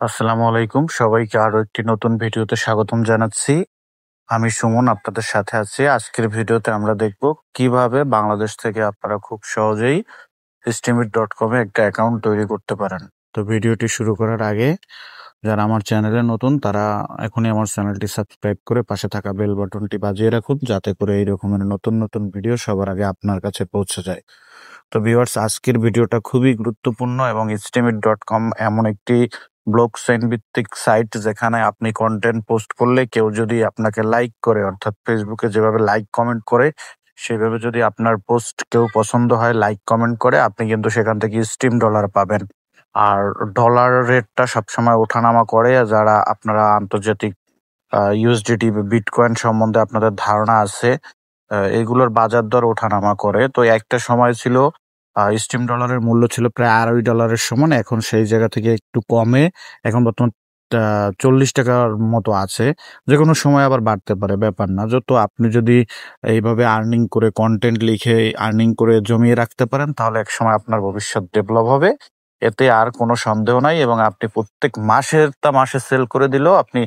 আসসালামু আলাইকুম, সবাইকে আরো একটি নতুন ভিডিওতে স্বাগতম জানাচ্ছি। আমি সুমন আপনাদের সাথে আছি। আজকের ভিডিওতে আমরা দেখব কিভাবে বাংলাদেশ থেকে আপনারা খুব সহজেই estimate.com এ একটা অ্যাকাউন্ট তৈরি করতে পারেন। তো ভিডিওটি শুরু করার আগে যারা আমার চ্যানেলে নতুন তারা এখনই আমার চ্যানেলটি সাবস্ক্রাইব করে পাশে থাকা বেল বাটনটি বাজিয়ে রাখুন, যাতে করে এই রকমের নতুন নতুন ভিডিও সবার আগে আপনার কাছে পৌঁছে যায়। তো ভিউয়ার্স, আজকের ভিডিওটা খুবই গুরুত্বপূর্ণ এবং estimate.com এমন একটি ব্লক চেইন ভিত্তিক সাইট যেখানে আপনি কন্টেন্ট পোস্ট করলে কেউ যদি আপনাকে লাইক করে, অর্থাৎ ফেসবুকে যেভাবে লাইক কমেন্ট করে সেভাবে যদি আপনার পোস্ট কেউ পছন্দ হয়, লাইক কমেন্ট করে, আপনি কিন্তু সেখান থেকে স্টিম ডলার পাবেন। আর ডলার রেটটা সবসময় ওঠানামা করে। যারা আপনারা আন্তর্জাতিক ইউএসডিটি বিটকয়েন সম্বন্ধে আপনাদের ধারণা আছে, এগুলোর বাজার দর ওঠানামা করে। তো একটা সময় ছিল স্টিম ডলারের মূল্য ছিল প্রায় $2.5 সমান। এখন সেই জায়গা থেকে একটু কমে এখন বর্তমান 40 টাকার মতো আছে। যে কোনো সময় আবার বাড়তে পারে, ব্যাপার না। যত আপনি যদি এইভাবে আর্নিং করে কন্টেন্ট লিখে আর্নিং করে জমিয়ে রাখতে পারেন, তাহলে এক সময় আপনার ভবিষ্যৎ ডেভেলপ হবে, এতে আর কোনো সন্দেহ নাই। এবং আপনি প্রত্যেক মাসে সেল করে দিলেও আপনি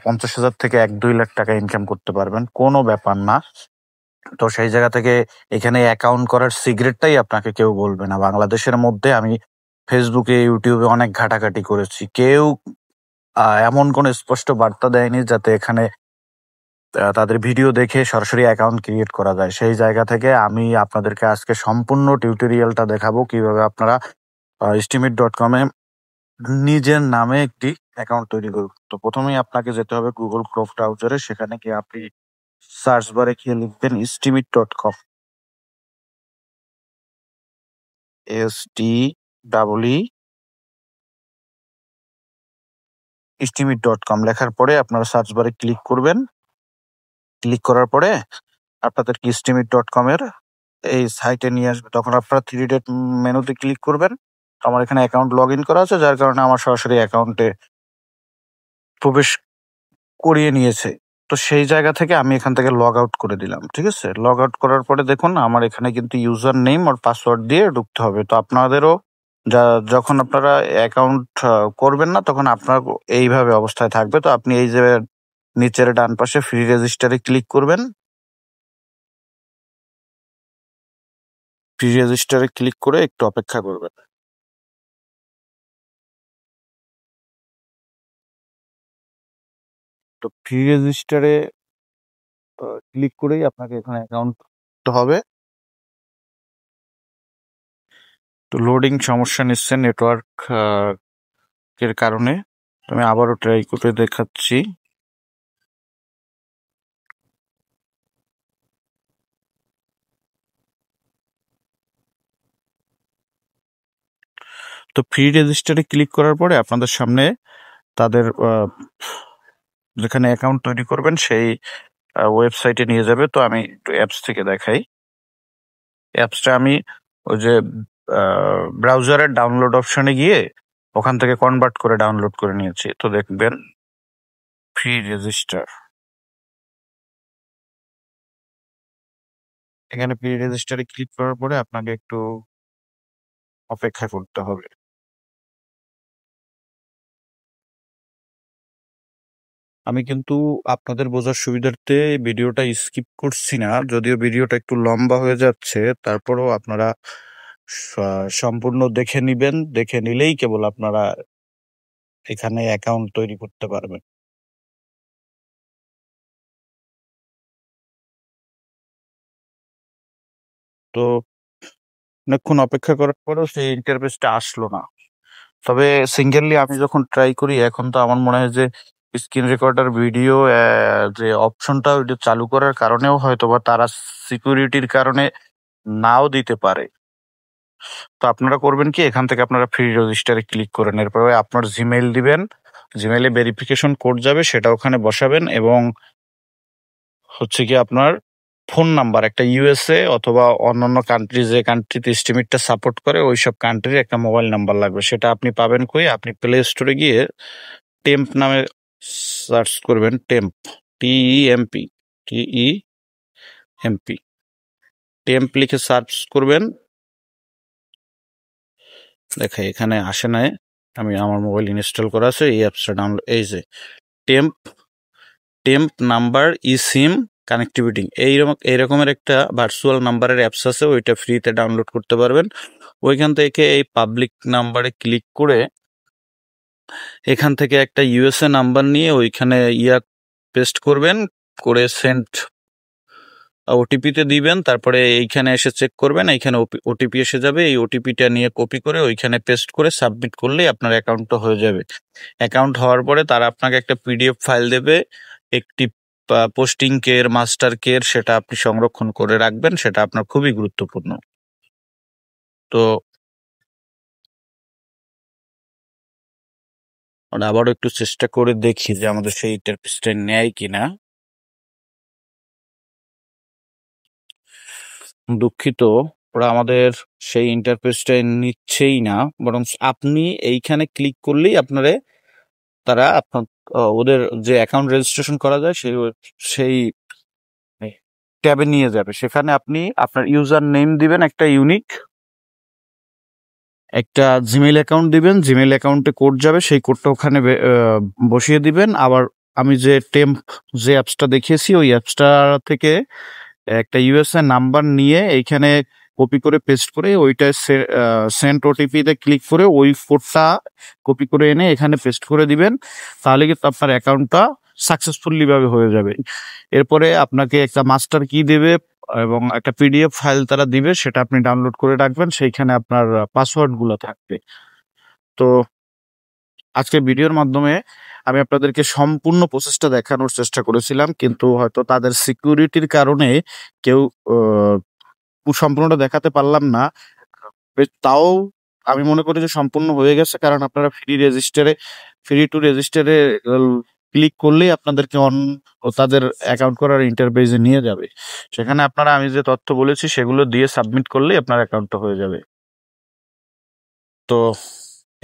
50,000 থেকে 1-2 লাখ টাকা ইনকাম করতে পারবেন, কোনো ব্যাপার না। তো সেই জায়গা থেকে এখানে অ্যাকাউন্ট করার সিক্রেটটাই আপনাকে কেউ বলবে না। বাংলাদেশের মধ্যে আমি ফেসবুকে, ইউটিউবে অনেক ঘাটাঘাটি করেছি, কেউ এমন কোনো স্পষ্ট বার্তা দেয়নি যাতে এখানে তাদের ভিডিও দেখে সরাসরি অ্যাকাউন্ট ক্রিয়েট করা যায়। সেই জায়গা থেকে আমি আপনাদেরকে আজকে সম্পূর্ণ টিউটোরিয়ালটা দেখাবো কিভাবে আপনারা estimate.com এ নিজের নামে একটি অ্যাকাউন্ট তৈরি করুন। তো প্রথমেই আপনাকে যেতে হবে গুগল ক্রোম ব্রাউজারে। সেখানে গিয়ে আপনি সার্চ বারে গিয়ে লিখবেন estimate.com, estimate.com লেখার পরে আপনারা সার্চ বারে ক্লিক করবেন। ক্লিক করার পরে আপনাদেরকে estimate.com এর এই সাইটে নিয়ে আসবে। তখন আপনারা থ্রি ডট মেনুতে ক্লিক করবেন। আমার এখানে অ্যাকাউন্ট লগ ইন করা আছে, যার কারণে আমার সরাসরি অ্যাকাউন্টে প্রবেশ করিয়ে নিয়েছে। তো সেই জায়গা থেকে আমি এখান থেকে লগ আউট করে দিলাম। ঠিক আছে, লগ আউট করার পরে দেখুন আমার এখানে কিন্তু ইউজার নেম আর পাসওয়ার্ড দিয়ে ঢুকতে হবে। তো আপনাদেরও যখন আপনারা অ্যাকাউন্ট করবেন না, তখন আপনার এইভাবে অবস্থায় থাকবে। তো আপনি এই যে নিচের ডান পাশে ফ্রি রেজিস্টারে ক্লিক করবেন। ফ্রি রেজিস্টারে ক্লিক করে একটু অপেক্ষা করবেন। তো ফ্রি রেজিস্টারে ক্লিক করেই আপনাকে এখানে অ্যাকাউন্ট হবে। তো লোডিং সমস্যা নিচ্ছে নেটওয়ার্ক এর কারণে। আমি আবারও ট্রাই করে দেখাচ্ছি। তো ফ্রি রেজিস্টারে ক্লিক করার পরে আপনাদের সামনে তাদের যেখানে অ্যাকাউন্ট তৈরি করবেন সেই ওয়েবসাইটে নিয়ে যাবে। তো আমি একটু অ্যাপস থেকে দেখাই। অ্যাপসটা আমি ওই যে ব্রাউজারের ডাউনলোড অপশনে গিয়ে ওখান থেকে কনভার্ট করে ডাউনলোড করে নিয়েছি। তো দেখবেন ফ্রি রেজিস্টার, এখানে ফ্রি রেজিস্টারে ক্লিক করার পরে আপনাকে একটু অপেক্ষা করতে হবে। আমি কিন্তু আপনাদের বোঝার সুবিধার্থে ভিডিওটা স্কিপ করছি না, যদিও ভিডিওটা একটু লম্বা হয়ে যাচ্ছে। তারপরেও আপনারা সম্পূর্ণ দেখে নিবেন, দেখে নিলেই কেবল আপনারা এখানে অ্যাকাউন্ট তৈরি করতে পারবেন। তো অনেকক্ষণ অপেক্ষা করার পরেও সেই ইন্টারফেসটা আসলো না। তবে সিঙ্গেললি আমি যখন ট্রাই করি, এখন তো আমার মনে হয় যে স্ক্রিন রেকর্ডার ভিডিও যে অপশনটা ওইটা চালু করার কারণেও হয়তো বা তারা সিকিউরিটির কারণে নাও দিতে পারে। তো আপনারা করবেন কি, এখান থেকে আপনারা ফ্রি রেজিস্টারে ক্লিক করেন, এরপরে আপনার জিমেইল দিবেন, জিমেইলে ভেরিফিকেশন কোড যাবে, সেটা ওখানে বসাবেন। এবং হচ্ছে কি আপনার ফোন নাম্বার, একটা ইউএসএ অথবা অন্যান্য কান্ট্রি, যে কান্ট্রিতে এস্টিমেটটা সাপোর্ট করে ওই সব কান্ট্রির একটা মোবাইল নাম্বার লাগবে। সেটা আপনি পাবেন কই? আপনি প্লে স্টোরে গিয়ে টেম্প নামে সার্চ করবেন। টেম্প, TEMP, TEMP, টেম্প লিখে সার্চ করবেন। দেখে এখানে আসে নাই। আমি আমার মোবাইল ইনস্টল করা আছে, এই অ্যাপসটা ডাউনলোড, এই যে টেম্প টেম্প নাম্বার ই সিম কানেক্টিভিটি, এইরকমের একটা ভার্চুয়াল নাম্বারের অ্যাপস আছে, ওইটা ফ্রিতে ডাউনলোড করতে পারবেন। ওইখান থেকে এই পাবলিক নাম্বারে ক্লিক করে এখান থেকে একটা ইউএসএ নাম্বার নিয়ে ওইখানে পেস্ট করবেন, করে সেন্ড ওটিপিতে দিবেন, তারপরে এইখানে এসে চেক করবেন, এইখানে ওটিপি এসে যাবে, এই ওটিপিটা নিয়ে কপি করে ওইখানে পেস্ট করে সাবমিট করলেই আপনার অ্যাকাউন্টটা হয়ে যাবে। অ্যাকাউন্ট হওয়ার পরে তারা আপনাকে একটা পিডিএফ ফাইল দেবে, একটি পোস্টিং কেয়ার, মাস্টার কেয়ার, সেটা আপনি সংরক্ষণ করে রাখবেন, সেটা আপনার খুবই গুরুত্বপূর্ণ। তো আবারও একটু চেষ্টা করে দেখি যে আমাদের সেই ইন্টারফেসটা নেয় কিনা। দুঃখিত, ওরা আমাদের সেই ইন্টারফেসটা নিচ্ছেই না, বরং আপনি এইখানে ক্লিক করলেই তারা আপনার ওদের যে অ্যাকাউন্ট রেজিস্ট্রেশন করা যায় সেই ট্যাবে নিয়ে যাবে। সেখানে আপনি আপনার ইউজার নেম দিবেন, একটা জিমেইল অ্যাকাউন্ট দিবেন, জিমেইল অ্যাকাউন্টে কোড যাবে, সেই কোডটা ওখানে বসিয়ে দিবেন। আবার আমি যে যে অ্যাপসটা দেখিয়েছি ওই অ্যাপসটা থেকে একটা ইউএসএ নাম্বার নিয়ে এইখানে কপি করে পেস্ট করে ওইটা সেন্ড ওটিপিতে ক্লিক করে ওই কোডটা কপি করে এনে এখানে পেস্ট করে দিবেন, তাহলে কিন্তু আপনার অ্যাকাউন্টটা সাকসেসফুলি ভাবে হয়ে যাবে। এরপরে আপনাকে একটা মাস্টার কি দেবে এবং একটা পিডিএফ ফাইল তারা দিবে, সেটা আপনি ডাউনলোড করে রাখবেন, সেইখানে আপনার পাসওয়ার্ড গুলো থাকবে। তো আজকে ভিডিওর মাধ্যমে আমি আপনাদেরকে সম্পূর্ণ প্রসেসটা দেখানোর চেষ্টা করেছিলাম, কিন্তু হয়তো তাদের সিকিউরিটির কারণে কেউ সম্পূর্ণটা দেখাতে পারলাম না। তাও আমি মনে করি যে সম্পূর্ণ হয়ে গেছে, কারণ আপনারা ফ্রি টু রেজিস্টারে ক্লিক করলেই আপনাদেরকে তাদের অ্যাকাউন্ট করার ইন্টারফেসে নিয়ে যাবে। সেখানে আপনারা আমি যে তথ্য বলেছি সেগুলো দিয়ে সাবমিট করলেই আপনার অ্যাকাউন্টটা হয়ে যাবে। তো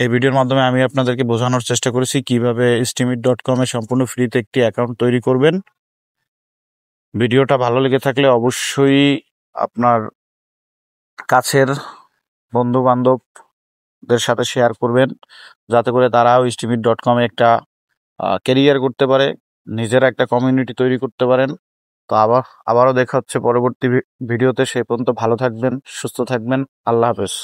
এই ভিডিওর মাধ্যমে আমি আপনাদেরকে বোঝানোর চেষ্টা করেছি কিভাবে steamit.com এ সম্পূর্ণ ফ্রিতে একটি অ্যাকাউন্ট তৈরি করবেন। ভিডিওটা ভালো লেগে থাকলে অবশ্যই আপনার কাছের বন্ধু বান্ধবদের সাথে শেয়ার করবেন, যাতে করে তারাও steamit.com এ একটা ক্যারিয়ার করতে পারে, নিজেরা একটা কমিউনিটি তৈরি করতে পারেন। তো আবারও দেখা হচ্ছে পরবর্তী ভিডিওতে। সেই পর্যন্ত ভালো থাকবেন, সুস্থ থাকবেন। আল্লাহ হাফেজ।